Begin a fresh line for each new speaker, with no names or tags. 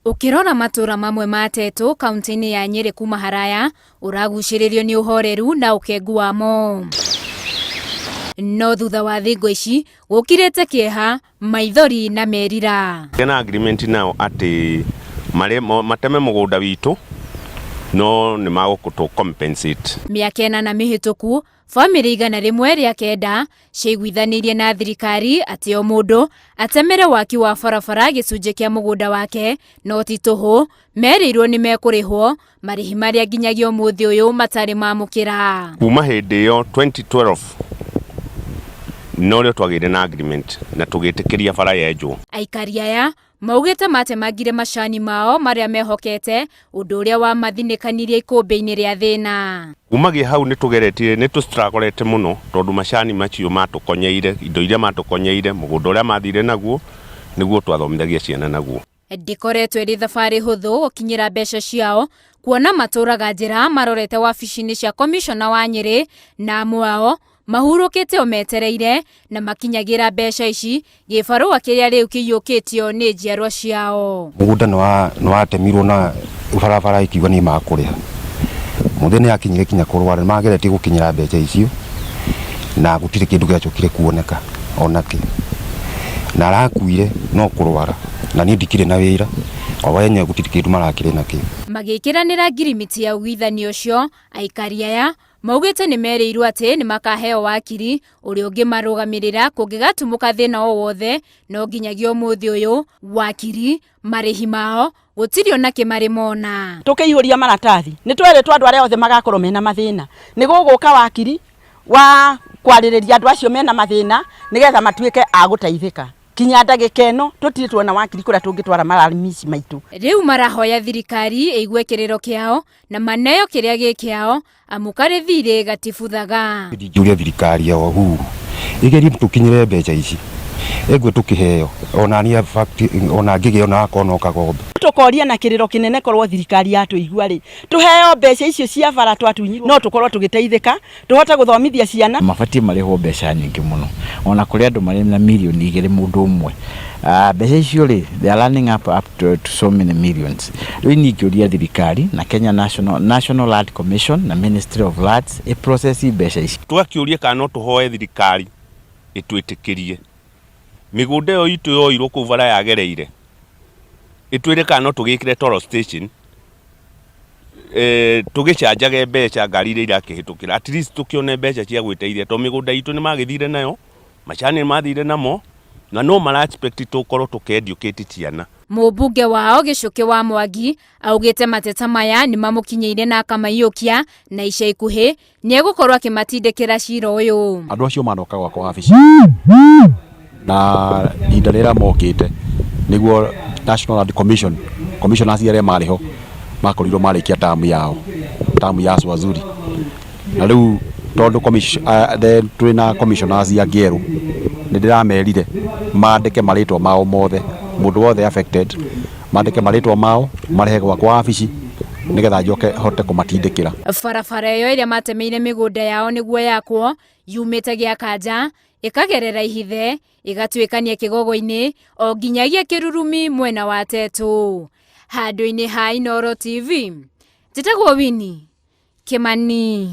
Ukirora matura mamwe ma Tetu kaunti-ini ya Nyeri kuma haraya uragucĩrĩrio ni uhoreru na ukengu wamo. No thutha wa thingo ici gukirite kieha, maithori na merira.
Kena agreement nao ati mateme mugunda witu no ni magukutu compensate. Miaka 8 mihituku bamĩrĩ 109 ciiguithanirie na thirikari ati o mundu atemere waki wa barabara gicunjĩ kia mugunda wake, no ti tuhu merĩirwo ni mekurihwo marĩhi maria nginyagia ũmũthĩ ũyũ matari mamũkĩra. Kuma hĩndĩ ĩyo 2012 no rĩo twagĩire na agreement na tũgĩtĩkĩria bara yenjwo. Aikari aya maugĩte matemangire macani mao maria mehokete ũndũ ũrĩa wamathinĩkanirie ikũmbĩ-inĩ rĩa thĩna. Kumagia hau nĩ tũgeretire nĩ tũstrugglete mũno tondũ macani macio matũkonyeire, indo iria matũkonyeire, mũgũnda ũrĩa mathire naguo nĩguo twathomithagia ciana naguo. Ndikoretwo ĩrĩ thabarĩ hũthũ gũkinyĩra mbeca ciao, kuona matũraga njĩra marorete wabici-inĩ cia komishona wa Nyeri na amwe ao mahurũkĩte o metereire na makinyagira mbeca ici gĩbarũa kĩrĩa rĩu kĩiyũkĩtio nĩ njiarwa ciao.
Mũgũnda nĩ watemirwo na barabara ikiuga nĩ makũrĩha. Mũthenya akinyire kinya kũrwara mageretie gũkinyĩra mbeca icio na gũtirĩ kĩndũ gĩacokire kuoneka onake. Na arakuire no kũrwara na niĩ ndikire na wĩra o wenye gũtirĩ kĩndũ marakĩrĩ nakĩo. Magĩkĩranĩra ngirimiti ya ũiguithania ũcio, aikari aya maugĩte nĩ merĩirwo atĩ nĩ makaheo wakiri ũrĩa ũngĩmarũgamĩrĩra kũngĩgatumũka thĩna o wothe, no nginyagia ũmũthĩ ũyũ wakiri marĩhi mao gũtirĩ ona kĩmarĩ mona.
Tũkĩihũria maratathi nĩ tweretwo andũ arĩa othe magakorwo mena mathĩna nĩ gũgũka wakiri wa kwarĩrĩria andũ acio mena mathĩna nĩgetha matuĩke a gũteithĩka. Kinya ndagĩka ĩno tũtirĩ tuona wakiri kũrĩa tũngĩtwara maramisi maitũ. Rĩu marahoya thirikari ĩigue kĩrĩro kĩao na maneo kĩrĩa gĩkĩao amu KARĩ THIIRĩ gatibuthaga.
Ndingĩũria thirikari ya Uhuru igerie tũkinyĩre mbeca ici egwe tũkĩheo ona ngĩgĩa ona akona kagombe.
Tukoria na kĩrĩro kĩnene korwo thirikari yatũigua rĩ tuheo mbeca icio cia bara twatunyirwo no tukorwo tũgĩteithĩka tuhote gũthomithia ciana.
Mabatie marĩhwo mbeca nyingĩ mũno ona kũrĩ andũ marĩ na mirioni 2 mũndũ ũmwe. Mbeca icio rĩ they are running up to so many millions. Rĩu ningĩũria thirikari na Kenya National Land Commission na Ministry of Lands process mbeca ici.
Twakĩũria kana no tũhoe thirikari ĩtwĩtĩkĩrie mĩgũnda ĩyo itũ yoirwo kũu bara yagereire itwĩre kana no tũgĩkĩre toll station tũgĩcanjage mbeca ngari iria irakĩhĩtũkĩra at least tũkĩone mbeca cia gwĩteithia tondũ mĩgũnda itũ nĩ magĩthire nayo, macani nĩ mathire namo na no mara expect tũkorwo tũkendiũkĩti ciana.
Mũmbunge wao Gĩcũkĩ wa Mwangi augĩte mateta maya nĩ mamũkinyĩire na akamaiyũkia na ica ikuhĩ nĩ egũkorwo akĩmatindĩkĩra cira ũyũ.
Andũ acio manoka gwakwa wabici na ihinda rĩrĩa mokĩte nĩguo National Land Commission commissioners arĩa marĩ ho makorirwo marĩkia tamu ya Swazuri na rĩu tondũ twĩna commissioners angĩerũ nĩ ndĩramerire mandĩke marĩtwa mao mothe, mũndũ wothe affected mandĩke marĩtwa mao marehe gwakwa wabici nĩgetha njoke hote kũmatindĩkĩra.
Barabara ĩyo ĩrĩa matemeire mĩgũnda yao nĩguo yakwo yumĩte gĩa kanja ĩkagerera ihithe ĩgatuĩkania kĩgogo-inĩ o nginyagia kĩrurumi mwena wa Tetu. Handũ-inĩ ha Inooro TV njĩtagwo Winnie Kĩmani.